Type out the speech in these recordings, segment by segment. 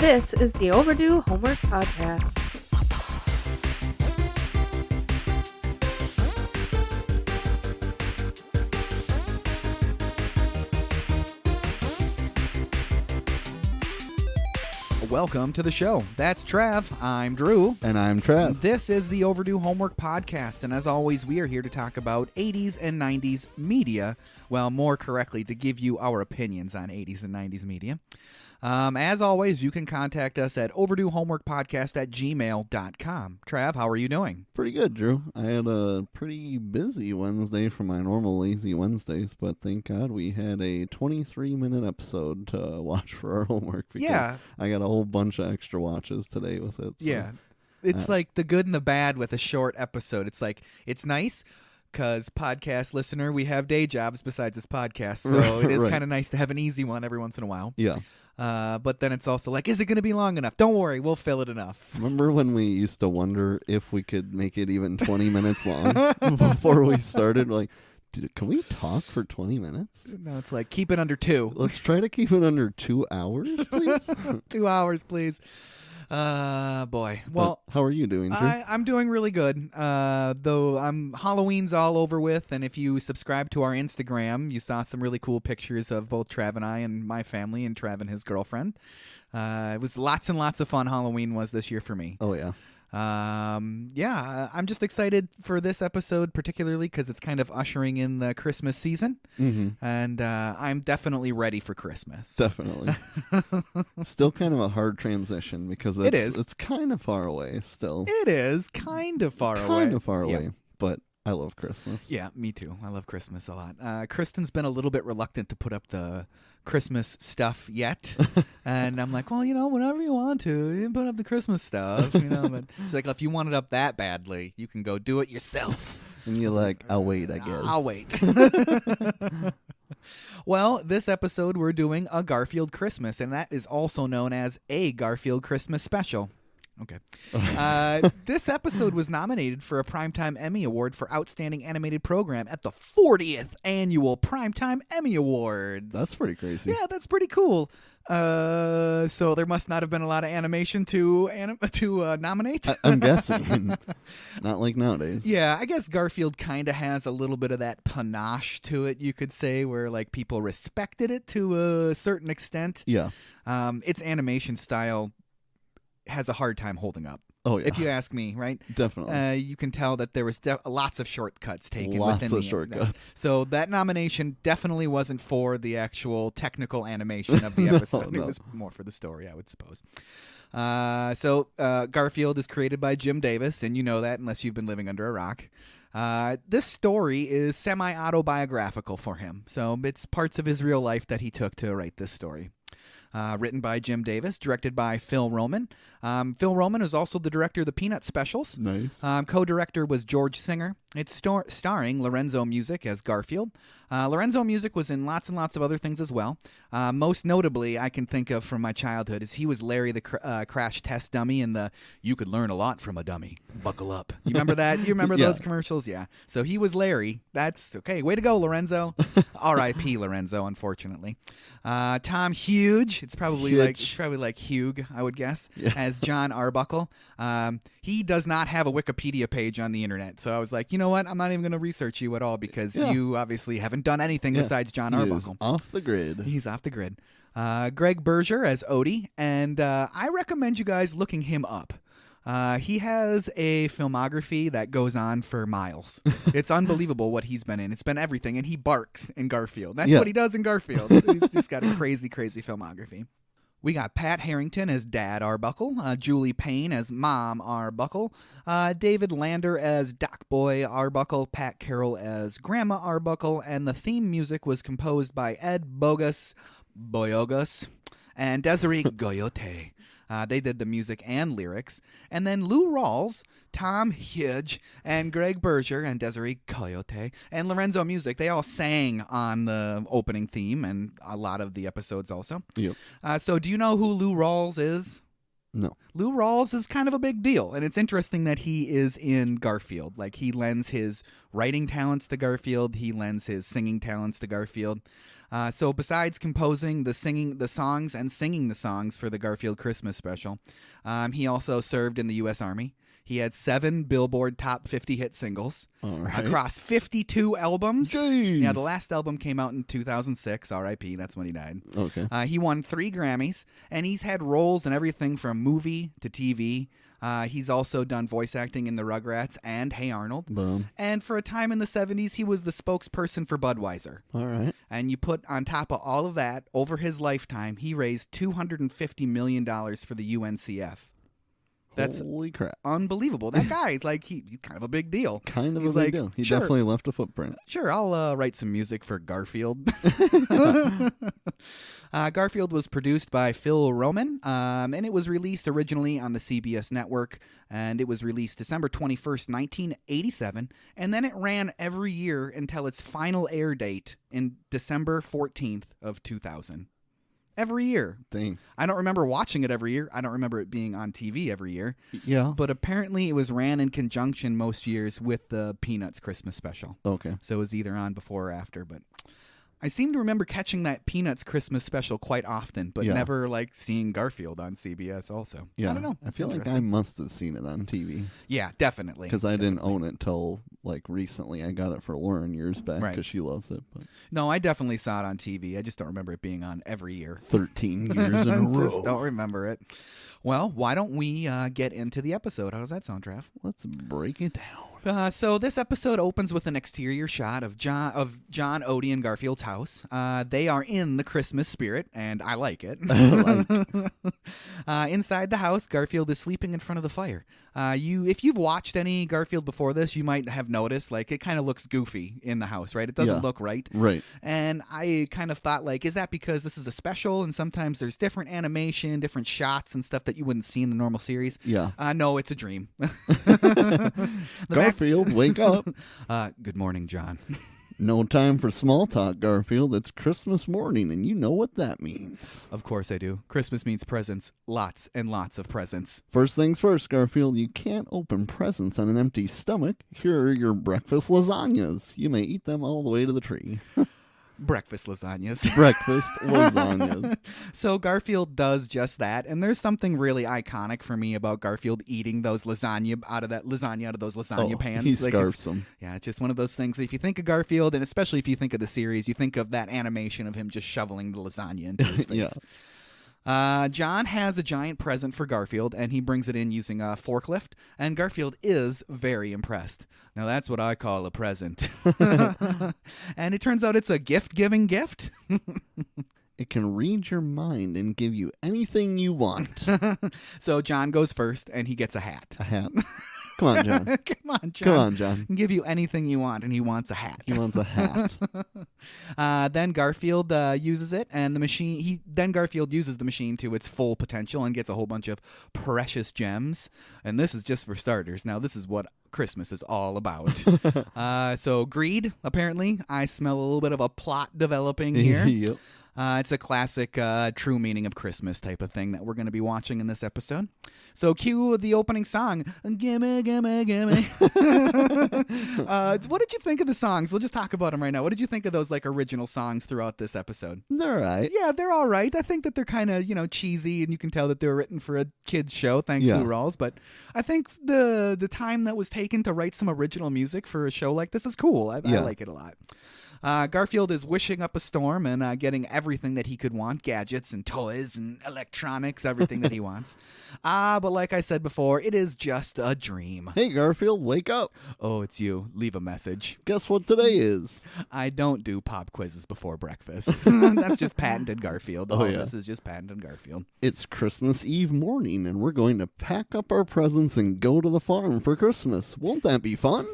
This is the Overdue Homework Podcast. Welcome to the show. That's Trav. I'm Drew. And I'm Trav. This is the Overdue Homework Podcast, and as always, we are here to talk about 80s and 90s media. Well, more correctly, to give you our opinions on 80s and 90s media. As always, you can contact us at overduehomeworkpodcast@gmail.com. Trav, how are you doing? Pretty good, Drew. I had a pretty busy Wednesday for my normal lazy Wednesdays, but thank God we had a 23-minute episode to watch for our homework because I got a whole bunch of extra watches today with it. So, yeah. It's like the good and the bad with a short episode. It's like, it's nice because podcast listener, we have day jobs besides this podcast, so it is kind of nice to have an easy one every once in a while. Yeah. But then it's also like, is it going to be long enough? Don't worry, we'll fill it enough. Remember when we used to wonder if we could make it even 20 minutes long before we started? Like, can we talk for 20 minutes? No, it's like, keep it under 2. Let's try to keep it under 2 hours, please. 2 hours, please. Boy. Well, how are you doing, Drew? I'm doing really good. Though Halloween's all over with, and if you subscribe to our Instagram, you saw some really cool pictures of both Trav and I and my family and Trav and his girlfriend. It was lots and lots of fun. Halloween was this year for me. Oh yeah. I'm just excited for this episode, particularly because it's kind of ushering in the Christmas season, and I'm definitely ready for Christmas. Definitely. Still kind of a hard transition because it's kind of far away still. It is kind of far away, but I love Christmas. Yeah, me too. I love Christmas a lot. Kristen's been a little bit reluctant to put up the Christmas stuff yet, and I'm like, well, whenever you want to, you can put up the Christmas stuff, but she's like, if you want it up that badly, you can go do it yourself. And you're like, I'll wait, I guess. I'll wait. Well, this episode we're doing a Garfield Christmas, and that is also known as a Garfield Christmas special. Okay. This episode was nominated for a Primetime Emmy Award for Outstanding Animated Program at the 40th Annual Primetime Emmy Awards. That's pretty crazy. Yeah, that's pretty cool. So there must not have been a lot of animation to nominate. I'm guessing. Not like nowadays. Yeah, I guess Garfield kind of has a little bit of that panache to it, you could say, where like people respected it to a certain extent. Yeah. Its animation style has a hard time holding up. Oh yeah. If you ask me, right? Definitely. You can tell that there was lots of shortcuts taken. Lots of shortcuts. So that nomination definitely wasn't for the actual technical animation of the episode. No. It was more for the story, I would suppose. So Garfield is created by Jim Davis, and you know that unless you've been living under a rock. This story is semi-autobiographical for him. So it's parts of his real life that he took to write this story. Written by Jim Davis, directed by Phil Roman. Phil Roman is also the director of the Peanut specials. Nice. Co-director was George Singer. It's starring Lorenzo Music as Garfield. Lorenzo Music was in lots and lots of other things as well. Most notably, I can think of from my childhood, is he was Larry the crash test dummy in the "You Could Learn a Lot from a Dummy. Buckle up." You remember that? You remember those commercials? Yeah. So he was Larry. That's okay. Way to go, Lorenzo. R.I.P. Lorenzo, unfortunately. Tom Huge. It's probably like Hugh, I would guess, as John Arbuckle. He does not have a Wikipedia page on the internet, so I was like, you know what? I'm not even going to research you at all because you obviously haven't done anything besides John Arbuckle. Off the grid. He's off the grid. Greg Berger as Odie, and I recommend you guys looking him up. He has a filmography that goes on for miles. It's unbelievable what he's been in. It's been everything, and he barks in Garfield. That's what he does in Garfield. He's just got a crazy, crazy filmography. We got Pat Harrington as Dad Arbuckle, Julie Payne as Mom Arbuckle, David Lander as Doc Boy Arbuckle, Pat Carroll as Grandma Arbuckle, and the theme music was composed by Ed Boyogus and Desiree Goyote. They did the music and lyrics. And then Lou Rawls, Tom Huge, and Greg Berger, and Desiree Coyote, and Lorenzo Music, they all sang on the opening theme and a lot of the episodes also. Yep. So do you know who Lou Rawls is? No. Lou Rawls is kind of a big deal, and it's interesting that he is in Garfield. Like, he lends his writing talents to Garfield. He lends his singing talents to Garfield. So besides composing the songs and singing the songs for the Garfield Christmas special, he also served in the U.S. Army. He had 7 Billboard Top 50 hit singles across 52 albums. Jeez. Yeah, the last album came out in 2006. R.I.P. That's when he died. Okay. He won 3 Grammys, and he's had roles in everything from movie to TV. He's also done voice acting in the Rugrats and Hey Arnold. Boom. And for a time in the 70s, he was the spokesperson for Budweiser. All right. And you put on top of all of that, over his lifetime, he raised $250 million for the UNCF. That's holy crap. Unbelievable. That guy, like, he's kind of a big deal. Kind of a big deal. He definitely left a footprint. Sure, I'll write some music for Garfield. Garfield was produced by Phil Roman, and it was released originally on the CBS network, and it was released December 21st, 1987, and then it ran every year until its final air date in December 14th of 2000. Every year. Dang. I don't remember watching it every year. I don't remember it being on TV every year. Yeah. But apparently it was ran in conjunction most years with the Peanuts Christmas special. Okay. So it was either on before or after. But I seem to remember catching that Peanuts Christmas special quite often, but never like seeing Garfield on CBS also. Yeah. I don't know. I feel like I must have seen it on TV. Yeah, definitely. Because I didn't own it till like recently. I got it for Lauren years back because she loves it. But no, I definitely saw it on TV. I just don't remember it being on every year. 13 years in a row. Just don't remember it. Well, why don't we get into the episode? How does that sound, Trav? Let's break it down. So this episode opens with an exterior shot of John, Odie, and Garfield's house. They are in the Christmas spirit, and I like it. Inside the house, Garfield is sleeping in front of the fire. If you've watched any Garfield before this, you might have noticed, like, it kind of looks goofy in the house, right? It doesn't look right. Right. And I kind of thought, like, is that because this is a special, and sometimes there's different animation, different shots and stuff that you wouldn't see in the normal series? Yeah. No, it's a dream. Garfield, wake up. Good morning, John. No time for small talk, Garfield. It's Christmas morning, and you know what that means. Of course I do. Christmas means presents. Lots and lots of presents. First things first, Garfield. You can't open presents on an empty stomach. Here are your breakfast lasagnas. You may eat them all the way to the tree. Breakfast lasagnas. Breakfast lasagnas. So Garfield does just that, and there's something really iconic for me about Garfield eating those lasagna out of those lasagna pans. He scarfs them. Yeah, it's just one of those things. If you think of Garfield, and especially if you think of the series, you think of that animation of him just shoveling the lasagna into his face. Yeah. John has a giant present for Garfield, and he brings it in using a forklift, and Garfield is very impressed. Now, that's what I call a present. And it turns out it's a gift-giving gift. It can read your mind and give you anything you want. So John goes first, and he gets a hat. A hat. Come on, John. Come on, John. Come on, John. Can give you anything you want, and he wants a hat. He wants a hat. Then Garfield uses it, and the machine. Garfield uses the machine to its full potential and gets a whole bunch of precious gems. And this is just for starters. Now, this is what Christmas is all about. So greed. Apparently, I smell a little bit of a plot developing here. Yep. It's a classic true meaning of Christmas type of thing that we're going to be watching in this episode. So cue the opening song. Gimme, gimme, gimme. What did you think of the songs? We'll just talk about them right now. What did you think of those like original songs throughout this episode? They're all right. Yeah, they're all right. I think that they're kind of, cheesy, and you can tell that they were written for a kid's show, thanks to Rawls. But I think the time that was taken to write some original music for a show like this is cool. I like it a lot. Garfield is wishing up a storm and getting everything that he could want, gadgets and toys and electronics, everything that he wants. But like I said before, it is just a dream. Hey, Garfield, wake up. Oh, it's you. Leave a message. Guess what today is? I don't do pop quizzes before breakfast. That's just patented Garfield. This is just patented Garfield. It's Christmas Eve morning, and we're going to pack up our presents and go to the farm for Christmas. Won't that be fun?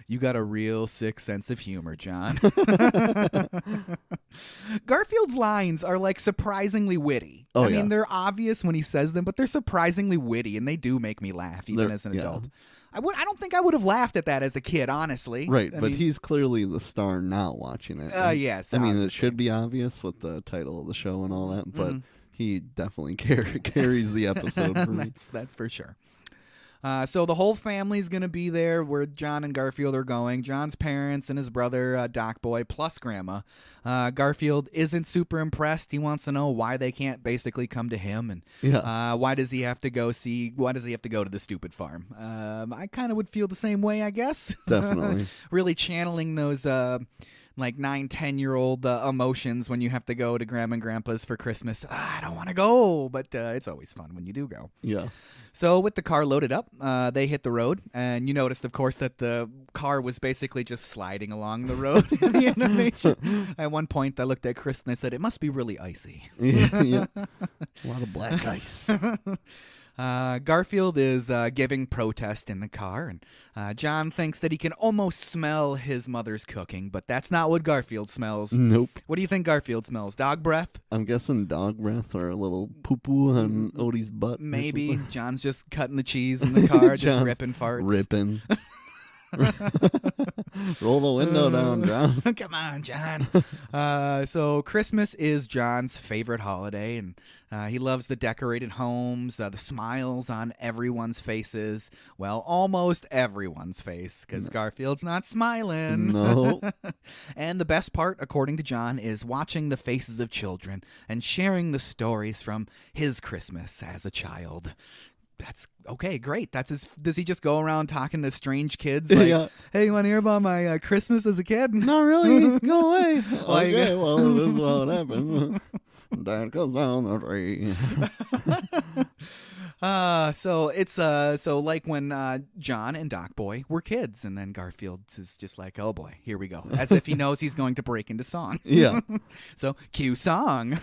You got a real sick sense of humor, John. Garfield's lines are like surprisingly witty. I mean, they're obvious when he says them, but they're surprisingly witty, and they do make me laugh, even as an adult. I don't think I would have laughed at that as a kid, honestly. Right, but he's clearly the star now watching it. Yes. I mean, it should be obvious with the title of the show and all that, but He definitely carries the episode for me. That's for sure. So the whole family's going to be there where John and Garfield are going. John's parents and his brother, Doc Boy, plus Grandma. Garfield isn't super impressed. He wants to know why they can't basically come to him. And why does he have to go to the stupid farm? I kind of would feel the same way, I guess. Definitely. Really channeling those like 9-10-year-old emotions when you have to go to Grandma and Grandpa's for Christmas. I don't want to go, but it's always fun when you do go. Yeah. So with the car loaded up, they hit the road, and you noticed, of course, that the car was basically just sliding along the road in the animation. At one point, I looked at Chris and I said, it must be really icy. Yeah. A lot of black ice. Garfield is giving protest in the car, and John thinks that he can almost smell his mother's cooking, but that's not what Garfield smells. Nope. What do you think Garfield smells? Dog breath? I'm guessing dog breath or a little poo-poo on Odie's butt. Maybe. John's just cutting the cheese in the car, just ripping farts. Ripping. Roll the window down, John. Come on, John. So Christmas is John's favorite holiday, and he loves the decorated homes, the smiles on everyone's faces. Well, almost everyone's face, because Garfield's not smiling. No. And the best part, according to John, is watching the faces of children and sharing the stories from his Christmas as a child. That's okay, great. Does he just go around talking to strange kids? Like, hey, you want to hear about my Christmas as a kid? Not really. Go away. Okay, well, this is what happened. Dad goes down the tree. So it's so like when John and Doc Boy were kids, and then Garfield is just like, oh boy, here we go, as if he knows he's going to break into song. Yeah. So cue song.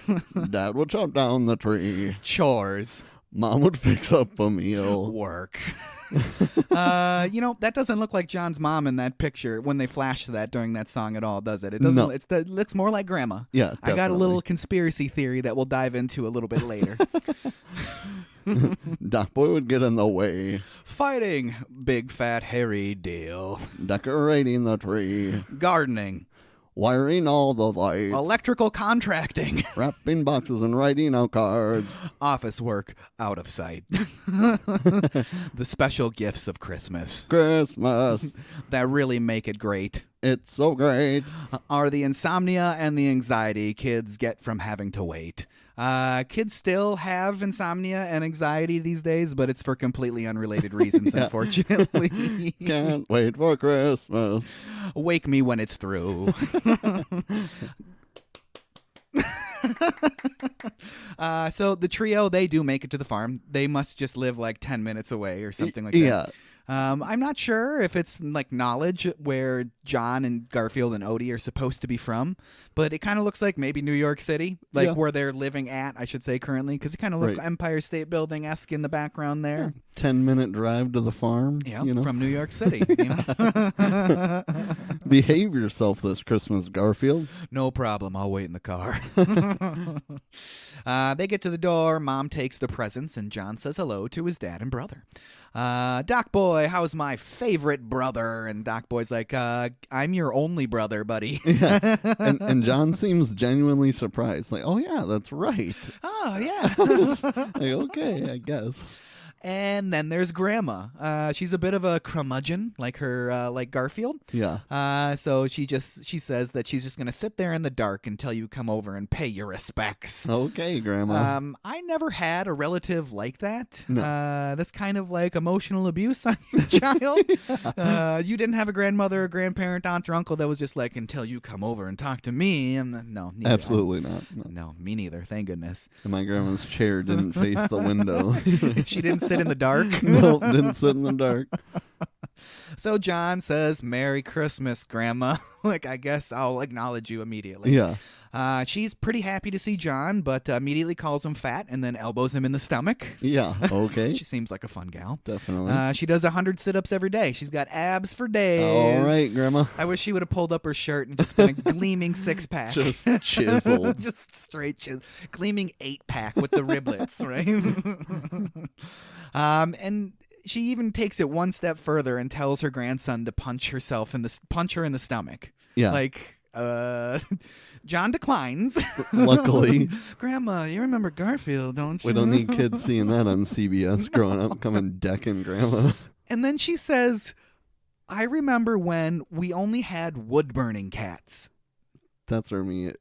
Dad would chop down the tree. Chores. Mom would fix up a meal. Work. That doesn't look like John's mom in that picture when they flash to that during that song at all, does it? It doesn't. No. It looks more like Grandma. Yeah, definitely. I got a little conspiracy theory that we'll dive into a little bit later. Doc Boy would get in the way. Fighting. Big fat hairy deal. Decorating the tree. Gardening. Wiring all the lights. Electrical contracting. Wrapping boxes and writing out cards. Office work out of sight. The special gifts of Christmas. Christmas. That really make it great. It's so great. Are the insomnia and the anxiety kids get from having to wait. Kids still have insomnia and anxiety these days, but it's for completely unrelated reasons, unfortunately. Can't wait for Christmas. Wake me when it's through. So the trio, they do make it to the farm. They must just live like 10 minutes away or something like that. Yeah. I'm not sure if it's like knowledge where John and Garfield and Odie are supposed to be from, but it kind of looks like maybe New York City, like where they're living at, I should say, currently, because it kind of looks Empire State Building-esque in the background there. 10-minute drive to the farm. Yeah, from New York City. Behave yourself this Christmas, Garfield. No problem. I'll wait in the car. They get to the door. Mom takes the presents, and John says hello to his dad and brother. Doc Boy, how's my favorite brother? And Doc Boy's like, I'm your only brother, buddy. Yeah. And John seems genuinely surprised. Like, oh, yeah, that's right. Oh, yeah. Like, okay, I guess. And then there's Grandma. She's a bit of a curmudgeon, like her, like Garfield. Yeah. So she says that she's just gonna sit there in the dark until you come over and pay your respects. Okay, Grandma. I never had a relative like that. No. That's kind of like emotional abuse on your child. You didn't have a grandmother, or grandparent, aunt, or uncle that was just like, until you come over and talk to me. And no, neither. Absolutely not. No, me neither. Thank goodness. And my grandma's chair didn't face the window. She didn't sit in the dark. No, didn't sit in the dark. So John says, Merry Christmas, Grandma. Like, I guess I'll acknowledge you immediately. Yeah. She's pretty happy to see John, but immediately calls him fat and then elbows him in the stomach. Yeah, okay. She seems like a fun gal. Definitely. She does 100 sit-ups every day. She's got abs for days. All right, Grandma. I wish she would have pulled up her shirt and just been a gleaming six-pack. Just chiseled. Just straight gleaming 8-pack with the riblets, right? And she even takes it one step further and tells her grandson to punch her in the stomach. Yeah. Like, John declines. Luckily. Grandma, you remember Garfield, don't you? We don't need kids seeing that on CBS growing up, coming decking Grandma. And then she says, I remember when we only had wood-burning cats. That threw me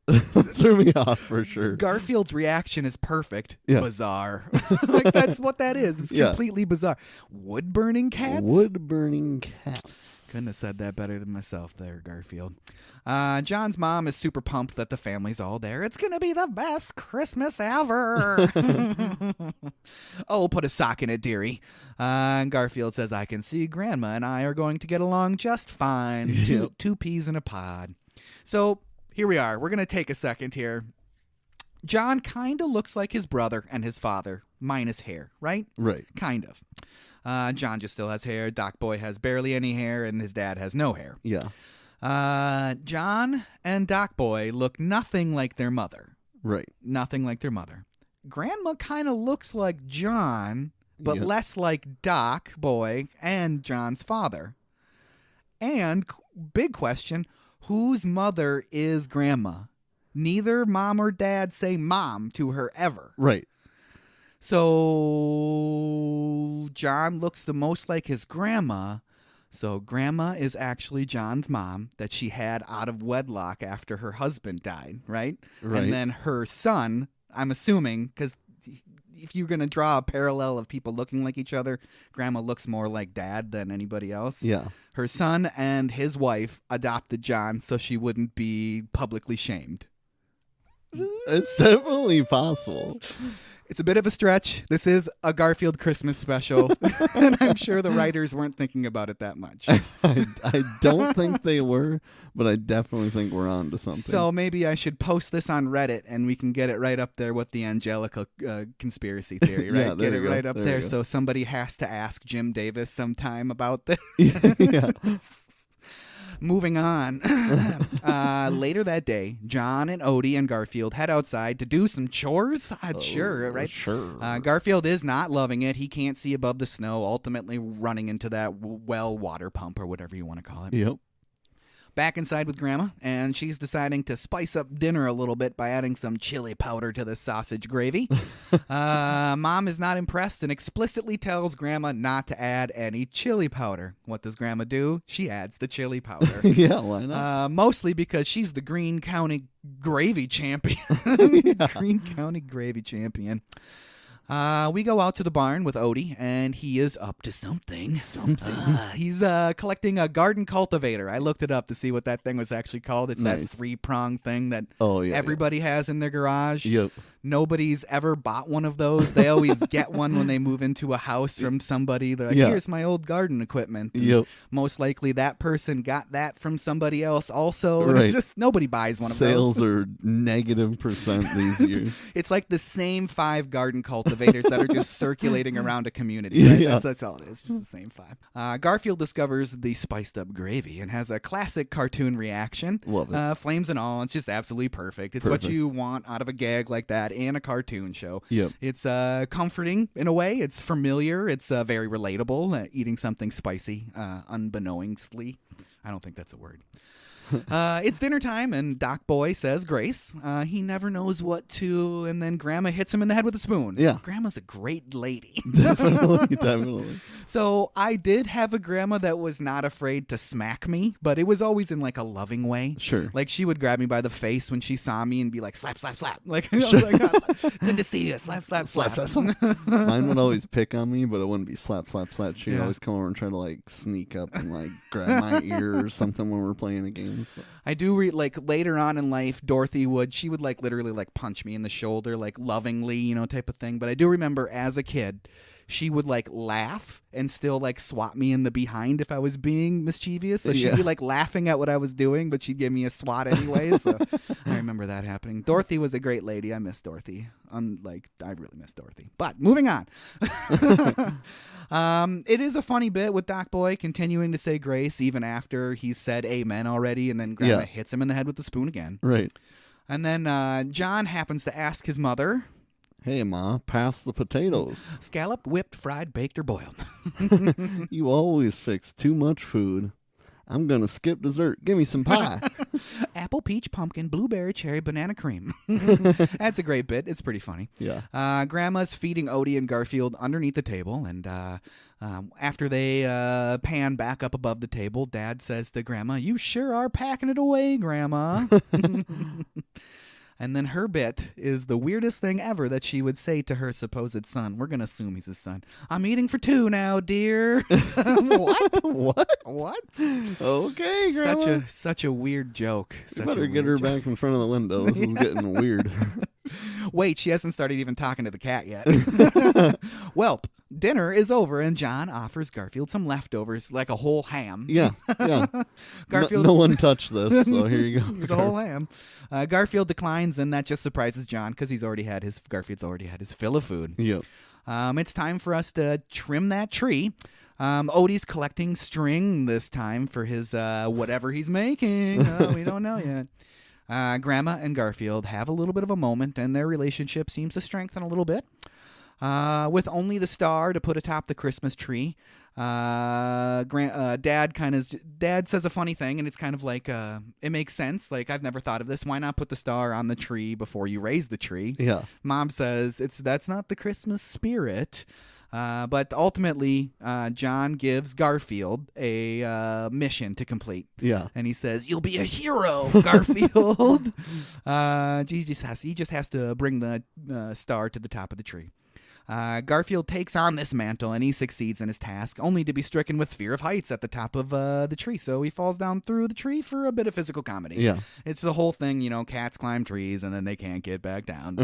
off for sure. Garfield's reaction is perfect. Yeah. Bizarre. Like, that's what that is. It's completely bizarre. Wood-burning cats? Wood-burning cats. Couldn't have said that better than myself there, Garfield. John's mom is super pumped that the family's all there. It's going to be the best Christmas ever. Oh, put a sock in it, dearie. And Garfield says, I can see Grandma and I are going to get along just fine. Two peas in a pod. So here we are. We're going to take a second here. John kind of looks like his brother and his father, minus hair, right? Right. Kind of. John just still has hair. Doc Boy has barely any hair, and his dad has no hair. Yeah. John and Doc Boy look nothing like their mother. Right. Nothing like their mother. Grandma kind of looks like John, but less like Doc Boy and John's father. And big question, whose mother is Grandma? Neither mom or dad say mom to her ever. Right. So John looks the most like his grandma. So Grandma is actually John's mom that she had out of wedlock after her husband died, right? And then her son, I'm assuming, because if you're going to draw a parallel of people looking like each other, Grandma looks more like Dad than anybody else. Yeah. Her son and his wife adopted John so she wouldn't be publicly shamed. It's definitely possible. It's a bit of a stretch. This is a Garfield Christmas special, and I'm sure the writers weren't thinking about it that much. I don't think they were, but I definitely think we're on to something. So maybe I should post this on Reddit, and we can get it right up there with the Angelica conspiracy theory, right? Yeah, get it right up there go. So somebody has to ask Jim Davis sometime about this. Yeah. Moving on. Later that day, John and Odie and Garfield head outside to do some chores. Sure, right? Sure. Garfield is not loving it. He can't see above the snow, ultimately running into that water pump or whatever you want to call it. Yep. Back inside with Grandma, and she's deciding to spice up dinner a little bit by adding some chili powder to the sausage gravy. Mom is not impressed and explicitly tells Grandma not to add any chili powder. What does Grandma do? She adds the chili powder. Yeah, why not? Mostly because she's the Greene County gravy champion. Greene County gravy champion. We go out to the barn with Odie, and he is up to something. He's collecting a garden cultivator. I looked it up to see what that thing was actually called. It's that 3-prong thing that everybody has in their garage. Yep. Nobody's ever bought one of those. They always get one when they move into a house from somebody. They're like, here's my old garden equipment. Yep. Most likely that person got that from somebody else also. Right. Just nobody buys one of those. Sales are -% these years. It's like the same 5 garden cultivators that are just circulating around a community. Right? Yeah. That's all it is. Just the same 5. Garfield discovers the spiced up gravy and has a classic cartoon reaction. Love it. Flames and all. It's just absolutely perfect. It's what you want out of a gag like that in a cartoon show. Yep. It's comforting in a way. It's familiar. It's very relatable. Eating something spicy, unbeknowingly. I don't think that's a word. It's dinner time, and Doc Boy says grace. He never knows what to, and then Grandma hits him in the head with a spoon. Yeah. Grandma's a great lady. Definitely. So I did have a grandma that was not afraid to smack me, but it was always in like a loving way. Sure. Like she would grab me by the face when she saw me and be like, slap, slap, slap. Like, Sure. I was like, oh, good to see you. Slap, slap, slap. Mine would always pick on me, but it wouldn't be slap, slap, slap. She'd always come over and try to like sneak up and like grab my ear or something when we're playing a game. So. I do like later on in life, Dorothy she would like literally like punch me in the shoulder, like lovingly, type of thing. But I do remember as a kid, she would like laugh and still like swat me in the behind if I was being mischievous. So she'd be like laughing at what I was doing, but she'd give me a swat anyway. So I remember that happening. Dorothy was a great lady. I miss Dorothy. I really miss Dorothy. But moving on. It is a funny bit with Doc Boy continuing to say grace even after he's said amen already, and then Grandma hits him in the head with the spoon again. Right. And then John happens to ask his mother, "Hey, Ma, pass the potatoes." Scalloped, whipped, fried, baked, or boiled. You always fix too much food. I'm going to skip dessert. Give me some pie. Apple, peach, pumpkin, blueberry, cherry, banana cream. That's a great bit. It's pretty funny. Yeah. Grandma's feeding Odie and Garfield underneath the table, and after they pan back up above the table, Dad says to Grandma, "You sure are packing it away, Grandma." And then her bit is the weirdest thing ever that she would say to her supposed son. We're going to assume he's his son. "I'm eating for two now, dear." What? Okay, Grandma. Such a weird joke. You better get her back in front of the window. This is getting weird. Wait, she hasn't started even talking to the cat yet. Welp, dinner is over, and John offers Garfield some leftovers, like a whole ham. Yeah. Garfield, no one touched this, so here you go. It's a whole ham. Garfield declines, and that just surprises John because Garfield's already had his fill of food. Yep. It's time for us to trim that tree. Odie's collecting string this time for his whatever he's making. We don't know yet. Grandma and Garfield have a little bit of a moment, and their relationship seems to strengthen a little bit. With only the star to put atop the Christmas tree, Dad says a funny thing, and it's kind of like it makes sense. Like, I've never thought of this. Why not put the star on the tree before you raise the tree? Yeah. Mom says that's not the Christmas spirit. But ultimately, John gives Garfield a mission to complete. Yeah. And he says, "You'll be a hero, Garfield." He just has to bring the star to the top of the tree. Garfield takes on this mantle, and he succeeds in his task, only to be stricken with fear of heights at the top of the tree. So he falls down through the tree for a bit of physical comedy. Yeah. It's the whole thing, cats climb trees, and then they can't get back down.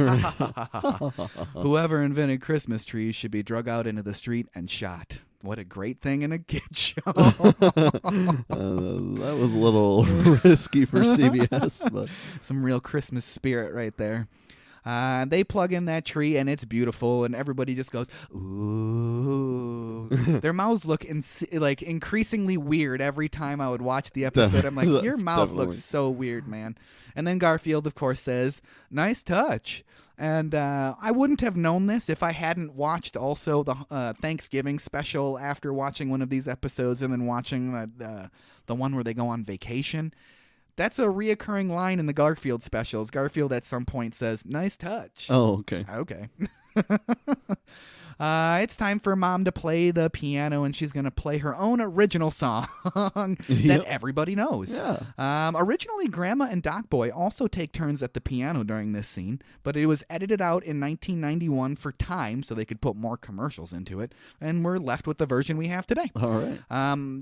Whoever invented Christmas trees should be drug out into the street and shot. What a great thing in a kid show. That was a little risky for CBS, but some real Christmas spirit right there. They plug in that tree, and it's beautiful, and everybody just goes, "Ooh." Their mouths look increasingly weird every time I would watch the episode. I'm like, your mouth looks so weird, man. And then Garfield, of course, says, "Nice touch." And I wouldn't have known this if I hadn't watched also the Thanksgiving special after watching one of these episodes and then watching the one where they go on vacation. That's a reoccurring line in the Garfield specials. Garfield at some point says, "Nice touch." Oh, okay. Okay. It's time for Mom to play the piano, and she's going to play her own original song that everybody knows. Yeah. Originally, Grandma and Doc Boy also take turns at the piano during this scene, but it was edited out in 1991 for time so they could put more commercials into it, and we're left with the version we have today. All right.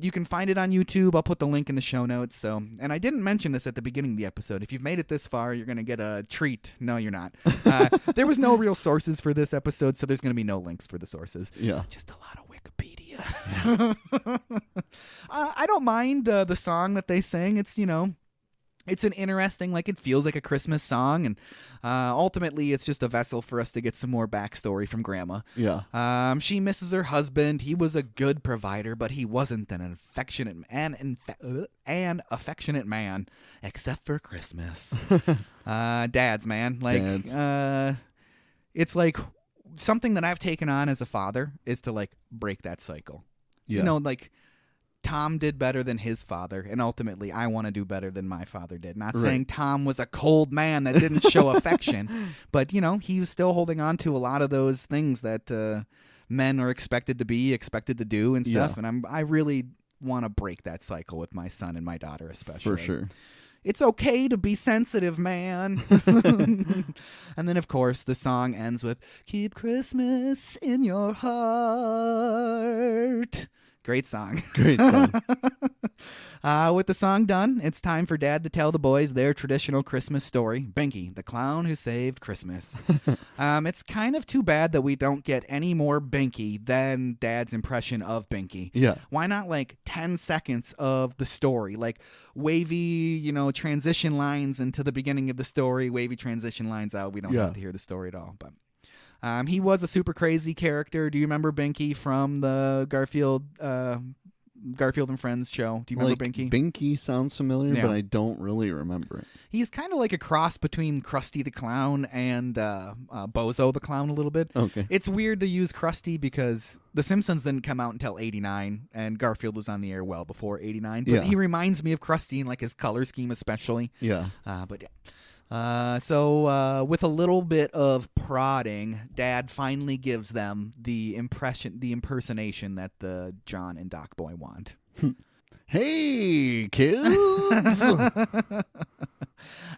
You can find it on YouTube. I'll put the link in the show notes. And I didn't mention this at the beginning of the episode. If you've made it this far, you're going to get a treat. No, you're not. There was no real sources for this episode, so there's going to be no links for the sources. Yeah. Just a lot of Wikipedia. I don't mind the song that they sing. It's, it's an interesting, it feels like a Christmas song, and ultimately it's just a vessel for us to get some more backstory from Grandma. Yeah. She misses her husband. He was a good provider, but he wasn't an affectionate man, except for Christmas. Dads, man. Dads. It's like something that I've taken on as a father is to break that cycle. Yeah. Tom did better than his father, and ultimately I want to do better than my father did. Not saying Tom was a cold man that didn't show affection, but, he was still holding on to a lot of those things that men are expected to do and stuff, and I really want to break that cycle with my son and my daughter especially. For sure. It's okay to be sensitive, man. And then, of course, the song ends with, "Keep Christmas in your heart." Great song. Great song. With the song done, it's time for Dad to tell the boys their traditional Christmas story, Binky, the clown who saved Christmas. It's kind of too bad that we don't get any more Binky than Dad's impression of Binky. Yeah. Why not 10 seconds of the story? Wavy, transition lines into the beginning of the story, wavy transition lines out. We don't have to hear the story at all, but... he was a super crazy character. Do you remember Binky from the Garfield Garfield and Friends show. Do you remember Binky? Binky sounds familiar, but I don't really remember it. He's kind of like a cross between Krusty the Clown and Bozo the Clown a little bit. Okay. It's weird to use Krusty because The Simpsons didn't come out until 89, and Garfield was on the air well before 89. But he reminds me of Krusty in like his color scheme especially. Yeah. So with a little bit of prodding, Dad finally gives them the impersonation that the John and Doc Boy want. Hey, kids!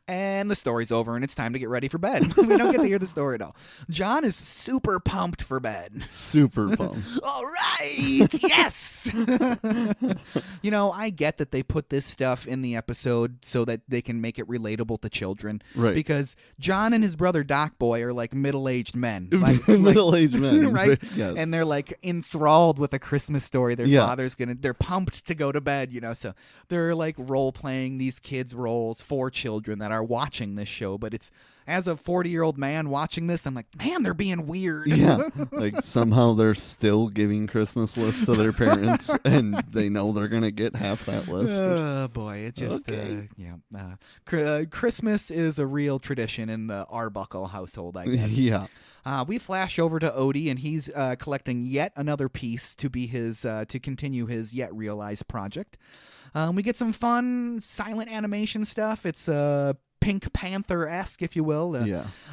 And the story's over, and it's time to get ready for bed. We don't get to hear the story at all. John is super pumped for bed. Super pumped. All right! Yes! I get that they put this stuff in the episode so that they can make it relatable to children. Right. Because John and his brother Doc Boy are like middle-aged men. Middle-aged men. Right? Yes. And they're like enthralled with a Christmas story. Their father's they're pumped to go to bed, so they're like role-playing these kids' roles for children that are watching this show. But it's, as a 40-year-old man watching this, I'm like, man, they're being weird. Yeah, like somehow they're still giving Christmas lists to their parents, and they know they're going to get half that list. Oh, boy, it just, Christmas is a real tradition in the Arbuckle household, I guess. Yeah. We flash over to Odie, and he's collecting yet another piece to be his to continue his yet realized project. We get some fun silent animation stuff. It's Pink Panther-esque, if you will.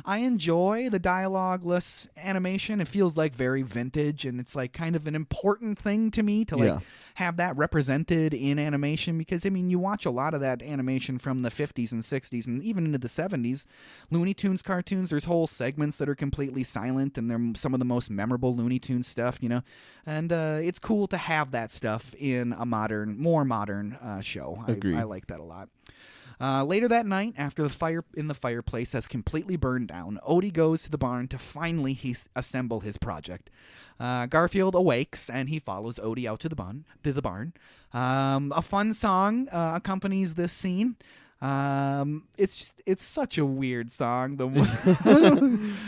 I enjoy the dialogue-less animation. It feels like very vintage, and it's like kind of an important thing to me to have that represented in animation, because you watch a lot of that animation from the 50s and 60s and even into the 70s. Looney Tunes cartoons, there's whole segments that are completely silent, and they're some of the most memorable Looney Tunes stuff, and it's cool to have that stuff in a more modern show. I like that a lot. Later that night, after the fire in the fireplace has completely burned down, Odie goes to the barn to finally assemble his project. Garfield awakes, and he follows Odie out to the barn. A fun song accompanies this scene. It's such a weird song.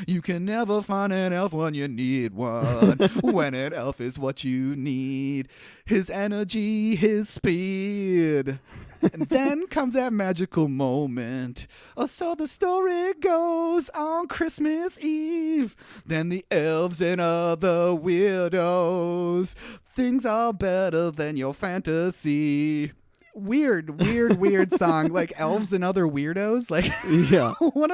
You can never find an elf when you need one. When an elf is what you need, his energy, his speed. And then comes that magical moment. So the story goes on Christmas Eve. Then the elves and other weirdos. Things are better than your fantasy. Weird song. Like elves and other weirdos. Like, what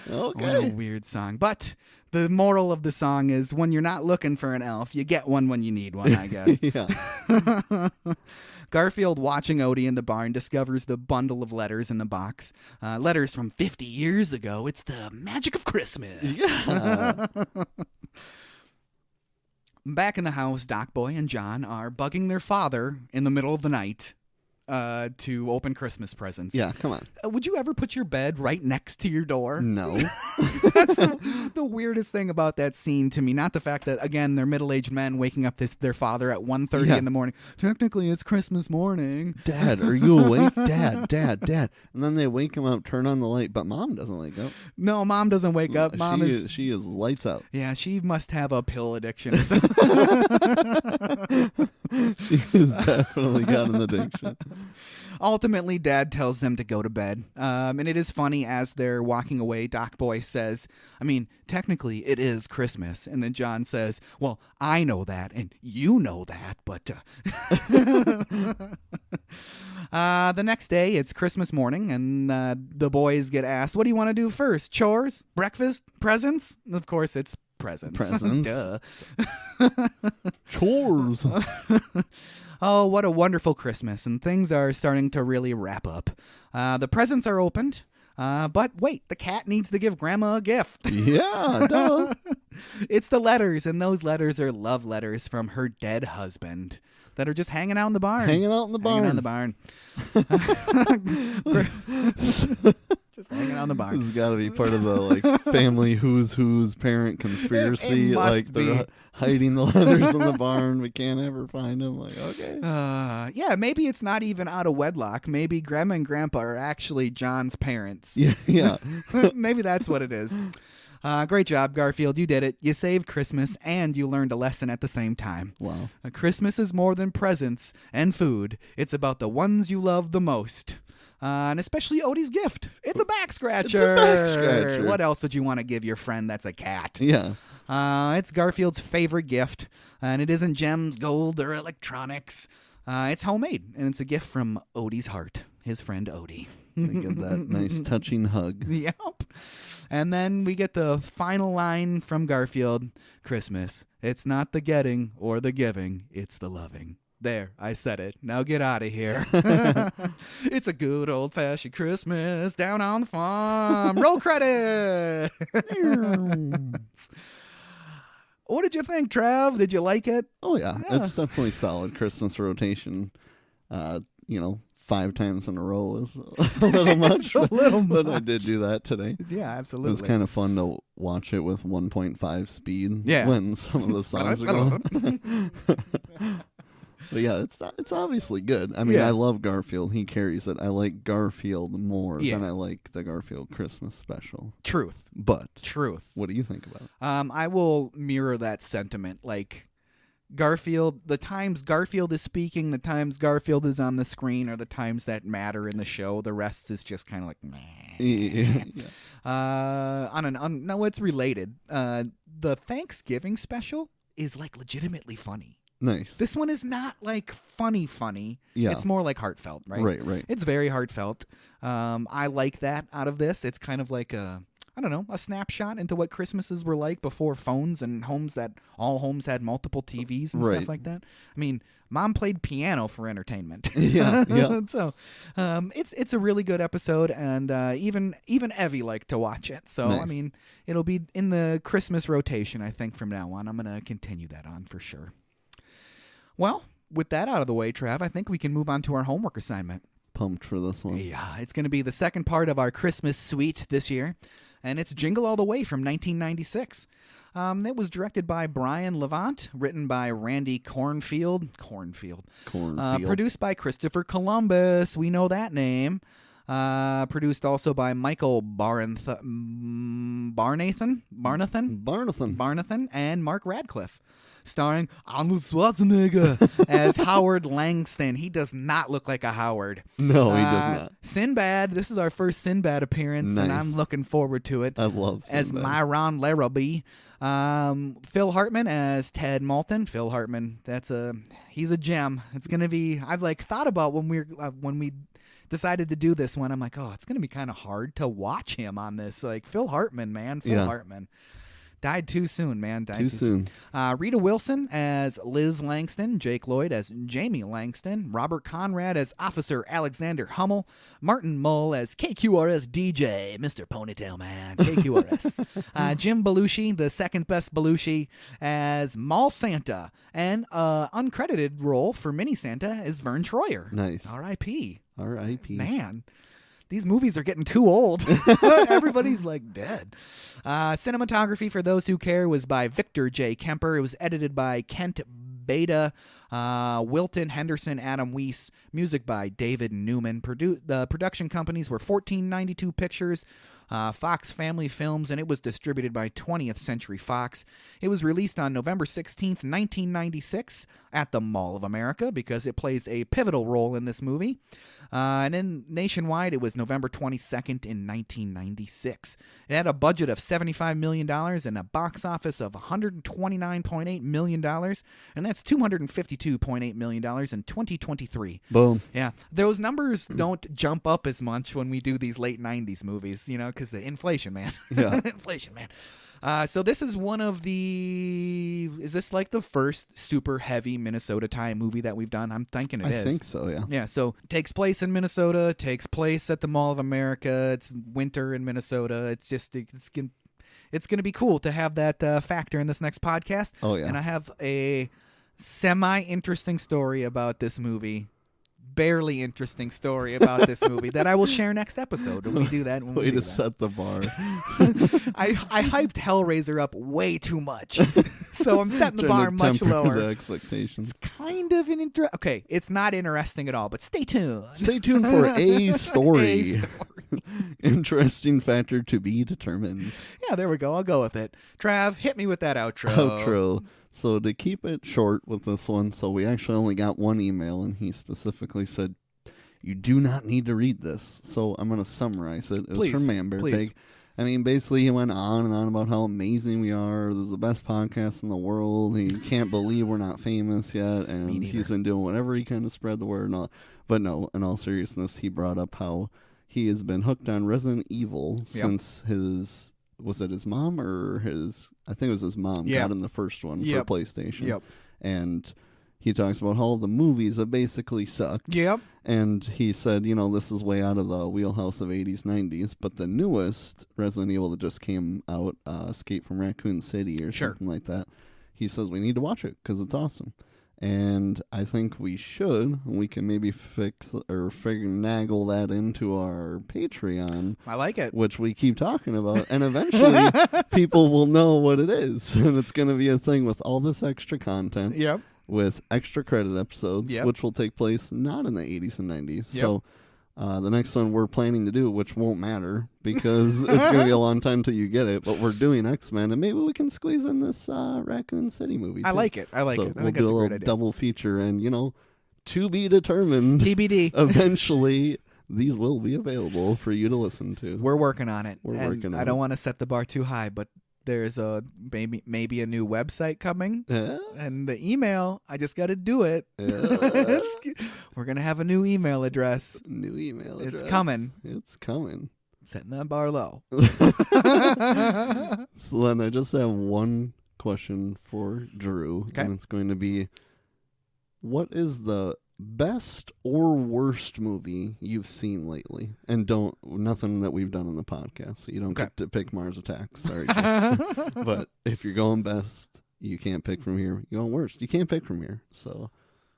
a weird song. But the moral of the song is, when you're not looking for an elf, you get one when you need one, I guess. Garfield, watching Odie in the barn, discovers the bundle of letters in the box. Letters from 50 years ago. It's the magic of Christmas. Yeah. Back in the house, Doc Boy and John are bugging their father in the middle of the night to open Christmas presents. Yeah, come on. Would you ever put your bed right next to your door? No. That's the weirdest thing about that scene to me. Not the fact that, again, they're middle-aged men waking up their father at 1:30 in the morning. Technically, it's Christmas morning. Dad, are you awake? Dad. And then they wake him up, turn on the light, but Mom doesn't wake up. No, Mom doesn't wake up. She is lights out. Yeah, she must have a pill addiction or something. She has definitely got an addiction. Ultimately, Dad tells them to go to bed. And it is funny, as they're walking away, Doc Boy says, technically it is Christmas. And then John says, well, I know that and you know that, but... The next day, it's Christmas morning, and the boys get asked, what do you want to do first? Chores? Breakfast? Presents? Of course, it's presents. Duh. Chores. Oh, what a wonderful Christmas, and things are starting to really wrap up. The presents are opened, but wait, the cat needs to give Grandma a gift. Yeah, duh. It's the letters, and those letters are love letters from her dead husband that are just hanging out in the barn. Hanging out in the barn. Just hanging out in the barn. This has got to be part of the family who's parent conspiracy. It they're hiding the letters in the barn. We can't ever find them. Okay. Yeah, maybe it's not even out of wedlock. Maybe Grandma and Grandpa are actually John's parents. Yeah. Maybe that's what it is. Great job, Garfield. You did it. You saved Christmas, and you learned a lesson at the same time. Wow. Christmas is more than presents and food. It's about the ones you love the most. And especially Odie's gift. It's a back scratcher. It's a back scratcher. What else would you want to give your friend that's a cat? Yeah. It's Garfield's favorite gift, and it isn't gems, gold, or electronics. It's homemade, and it's a gift from Odie's heart, his friend Odie. We get that nice touching hug. Yep. And then we get the final line from Garfield. Christmas, it's not the getting or the giving, it's the loving. There, I said it. Now get out of here. It's a good old-fashioned Christmas down on the farm. Roll credits. What did you think, Trav? Did you like it? Oh, yeah. It's definitely solid Christmas rotation. 5 times in a row is a little much. A little much. But I did do that today. Yeah, absolutely. It was kind of fun to watch it with 1.5 speed when some of the songs are going. But yeah, it's obviously good. I mean, I love Garfield. He carries it. I like Garfield more than I like the Garfield Christmas special. Truth. But Truth. What do you think about it? I will mirror that sentiment. Like, Garfield, the times Garfield is speaking, the times Garfield is on the screen are the times that matter in the show. The rest is just kind of like, meh. No, it's related. The Thanksgiving special is like legitimately funny. Nice. This one is not like funny. Yeah. It's more like heartfelt, right? Right. It's very heartfelt. I like that out of this. It's kind of like a snapshot into what Christmases were like before phones and all homes had multiple TVs and stuff like that. I mean, Mom played piano for entertainment. Yeah. So, it's a really good episode, and even Evie liked to watch it. So, nice. I mean, it'll be in the Christmas rotation, I think, from now on. I'm going to continue that on for sure. Well, with that out of the way, Trav, I think we can move on to our homework assignment. Pumped for this one. Yeah, it's going to be the second part of our Christmas suite this year, and it's Jingle All the Way from 1996. It was directed by Brian Levant, written by Randy Cornfield. Produced by Christopher Columbus. We know that name. Produced also by Michael Barnathan and Mark Radcliffe. Starring Arnold Schwarzenegger as Howard Langston. He does not look like a Howard. No, he does not. Sinbad. This is our first Sinbad appearance, and I'm looking forward to it. I love Sinbad. As Myron Larrabee. Phil Hartman as Ted Moulton. Phil Hartman, he's a gem. It's gonna be. I've thought about when we decided to do this one. I'm like, oh, it's gonna be kind of hard to watch him on this. Like Phil Hartman, man. Phil Hartman. Died too soon, man. Died too soon. Rita Wilson as Liz Langston. Jake Lloyd as Jamie Langston. Robert Conrad as Officer Alexander Hummel. Martin Mull as KQRS DJ, Mr. Ponytail Man, KQRS. Jim Belushi, the second best Belushi, as Mall Santa. And uncredited role for Mini Santa is Vern Troyer. Nice. R.I.P. R.I.P. Man. These movies are getting too old. Everybody's dead. Cinematography, for those who care, was by Victor J. Kemper. It was edited by Kent Beta, Wilton Henderson, Adam Weiss. Music by David Newman. The production companies were 1492 Pictures, Fox Family Films, and it was distributed by 20th Century Fox. It was released on November 16th, 1996 at the Mall of America because it plays a pivotal role in this movie. And then nationwide, it was November 22nd in 1996. It had a budget of $75 million and a box office of $129.8 million, and that's $252.8 million in 2023. Boom. Yeah. Those numbers don't jump up as much when we do these late 90s movies, because the inflation, man. Yeah. Inflation, man. So this is is this like the first super heavy Minnesota time movie that we've done? I'm thinking it is. I think so, yeah. Yeah, so takes place in Minnesota, takes place at the Mall of America. It's winter in Minnesota. It's going to be cool to have that factor in this next podcast. Oh, yeah. And I have a semi-interesting story about this movie. Barely interesting story about this movie that I will share next episode when we do that. Way to set the bar. I hyped Hellraiser up way too much, so I'm setting the bar much lower. The expectations. It's kind of an okay. It's not interesting at all, but stay tuned. Stay tuned for a story. Interesting factor to be determined. Yeah, there we go. I'll go with it. Trav, hit me with that outro. Outro. So to keep it short with this one, so we actually only got one email, and he specifically said, you do not need to read this. So I'm going to summarize it. It was from Manbear Pig. I mean, basically, he went on and on about how amazing we are. This is the best podcast in the world. He can't believe we're not famous yet. And he's been doing whatever he can to spread the word and all. But no, in all seriousness, he brought up how he has been hooked on Resident Evil since his... Was it his mom or his... I think it was his mom got him the first one for PlayStation. Yep. And he talks about how all the movies have basically sucked. Yep. And he said, this is way out of the wheelhouse of 80s, 90s. But the newest Resident Evil that just came out, Escape from Raccoon City or something like that, he says we need to watch it because it's awesome. And I think we should. We can maybe fix or finagle that into our Patreon. I like it. Which we keep talking about. And eventually people will know what it is. And it's going to be a thing with all this extra content. Yep. With extra credit episodes, which will take place not in the 80s and 90s. Yep. So the next one we're planning to do, which won't matter because it's going to be a long time till you get it, but we're doing X-Men, and maybe we can squeeze in this Raccoon City movie, too. I like it. I like it. I we'll do a little double feature, and, to be determined. TBD. Eventually, these will be available for you to listen to. We're working on it. Working on it. I don't want to set the bar too high, but there's maybe a new website coming, and the email, I just got to do it. We're going to have a new email address. It's coming. Setting that bar low. So then I just have one question for Drew, and it's going to be, what is the best or worst movie you've seen lately? And nothing that we've done on the podcast, so you don't get to pick Mars Attacks. Sorry. But if you're going best, you can't pick from here. You're going worst, you can't pick from here. So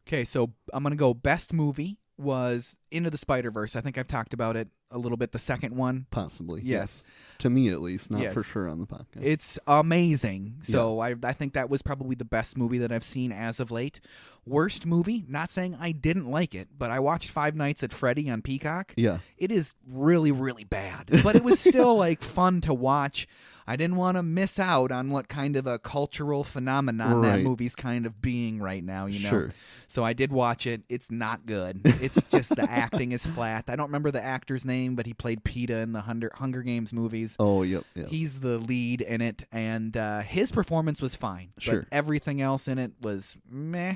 okay, so I'm gonna go best movie was Into the Spider-Verse. I think I've talked about it a little bit, the second one. Possibly. Yes. To me, at least. Not for sure on the podcast. It's amazing. So I think that was probably the best movie that I've seen as of late. Worst movie, not saying I didn't like it, but I watched Five Nights at Freddy on Peacock. Yeah. It is really, really bad. But it was still fun to watch. I didn't want to miss out on what kind of a cultural phenomenon that movie's kind of being right now, Sure. So I did watch it. It's not good. It's just the acting is flat. I don't remember the actor's name, but he played PETA in the Hunger Games movies. Oh, yep. He's the lead in it, and his performance was fine. Sure. But everything else in it was meh.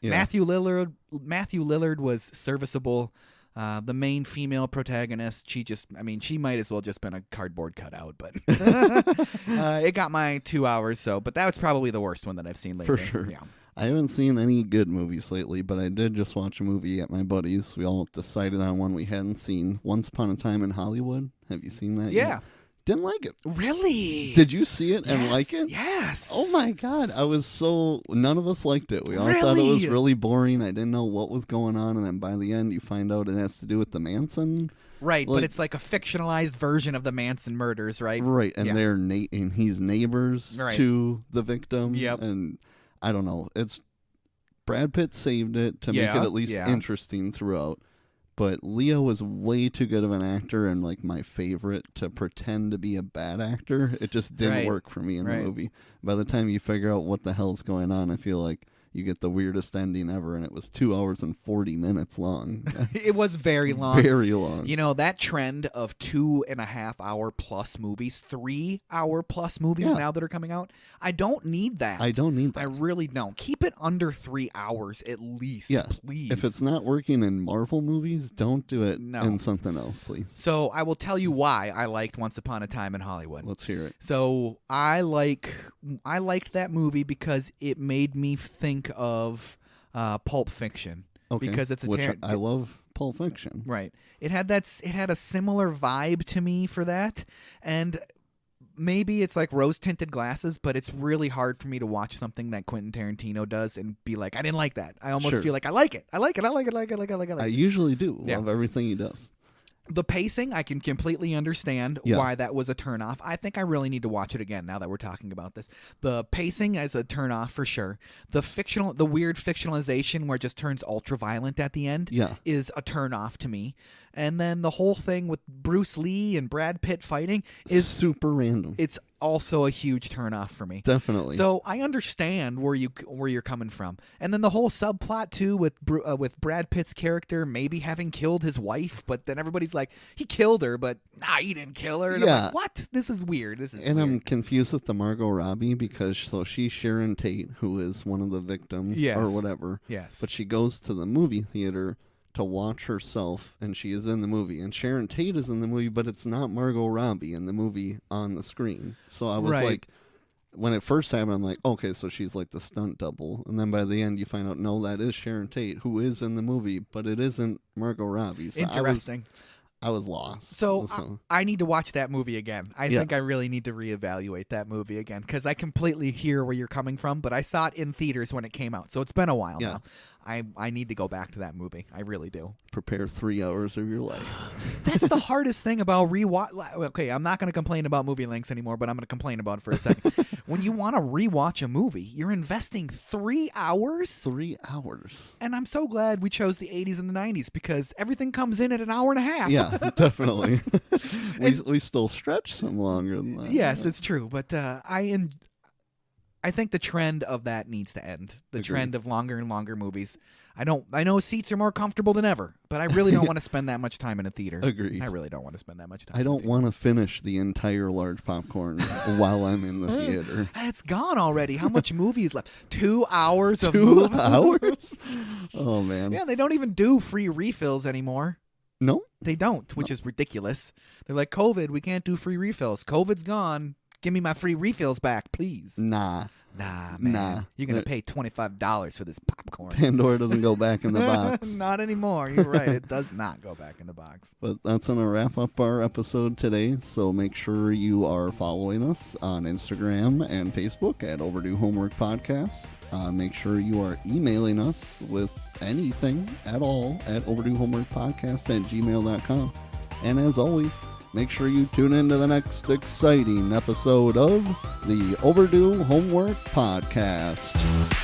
Yeah. Matthew Lillard was serviceable. The main female protagonist, she might as well just been a cardboard cutout, but it got my 2 hours, but that was probably the worst one that I've seen lately. For sure. Yeah. I haven't seen any good movies lately, but I did just watch a movie at my buddy's. We all decided on one we hadn't seen, Once Upon a Time in Hollywood. Have you seen that yet? Didn't like it. Really? Did you see it and like it? Yes. Oh my God. None of us liked it. We all thought it was really boring. I didn't know what was going on. And then by the end, you find out it has to do with the Manson. Right. But it's like a fictionalized version of the Manson murders, right? Right. And and he's neighbors to the victim. Yep. And I don't know. Brad Pitt saved it to make it at least interesting throughout. But Leo was way too good of an actor and my favorite to pretend to be a bad actor. It just didn't work for me in the movie. By the time you figure out what the hell's going on, I feel like you get the weirdest ending ever, and it was 2 hours and 40 minutes long. It was very long. Very long. That trend of 2.5 hour plus movies, 3 hour plus movies now that are coming out, I don't need that. I don't need that. I really don't. Keep it under 3 hours at least, please. If it's not working in Marvel movies, don't do it in something else, please. So I will tell you why I liked Once Upon a Time in Hollywood. Let's hear it. So I liked that movie because it made me think of Pulp Fiction. Okay. Because it's I love Pulp Fiction. Right. It had a similar vibe to me for that, and maybe it's like rose-tinted glasses, but it's really hard for me to watch something that Quentin Tarantino does and be like, I didn't like that. I almost feel like I like it. I like it. I usually do love everything he does. The pacing, I can completely understand why that was a turnoff. I think I really need to watch it again now that we're talking about this. The pacing is a turnoff for sure. The weird fictionalization where it just turns ultra violent at the end is a turnoff to me. And then the whole thing with Bruce Lee and Brad Pitt fighting is super random. It's also a huge turnoff for me. Definitely. So I understand where you're coming from. And then the whole subplot too with Brad Pitt's character maybe having killed his wife, but then everybody's like, he killed her, but he didn't kill her. And I'm like, what? This is weird. And I'm confused with the Margot Robbie because she's Sharon Tate, who is one of the victims or whatever. Yes. But she goes to the movie theater to watch herself, and she is in the movie. And Sharon Tate is in the movie, but it's not Margot Robbie in the movie on the screen. So I was like, when it first happened, I'm like, okay, so she's like the stunt double. And then by the end, you find out, no, that is Sharon Tate, who is in the movie, but it isn't Margot Robbie. So interesting. I was lost. So I need to watch that movie again. I think I really need to reevaluate that movie again because I completely hear where you're coming from, but I saw it in theaters when it came out. So it's been a while now. I need to go back to that movie. I really do. Prepare 3 hours of your life. That's the hardest thing about rewatch. Okay, I'm not going to complain about movie links anymore, but I'm going to complain about it for a second. When you want to rewatch a movie, you're investing 3 hours? 3 hours. And I'm so glad we chose the 80s and the 90s because everything comes in at an hour and a half. Yeah, definitely. we still stretch some longer than that. Yes, it's true. But I think the trend of that needs to end. The trend of longer and longer movies. I know seats are more comfortable than ever, but I really don't want to spend that much time in a theater. Agreed. I really don't want to spend that much time. I don't want to finish the entire large popcorn while I'm in the theater. It's gone already. How much movie is left? 2 hours of movie. 2 hours? Oh, man. Yeah, they don't even do free refills anymore. No? They don't, which is ridiculous. They're like, COVID, we can't do free refills. COVID's gone. Give me my free refills back, please. Nah, man. Nah. You're going to pay $25 for this popcorn. Pandora doesn't go back in the box. Not anymore. You're right. It does not go back in the box. But that's going to wrap up our episode today. So make sure you are following us on Instagram and Facebook at Overdue Homework Podcast. Make sure you are emailing us with anything at all at overduehomeworkpodcast@gmail.com. And as always, make sure you tune in to the next exciting episode of the Overdue Homework Podcast.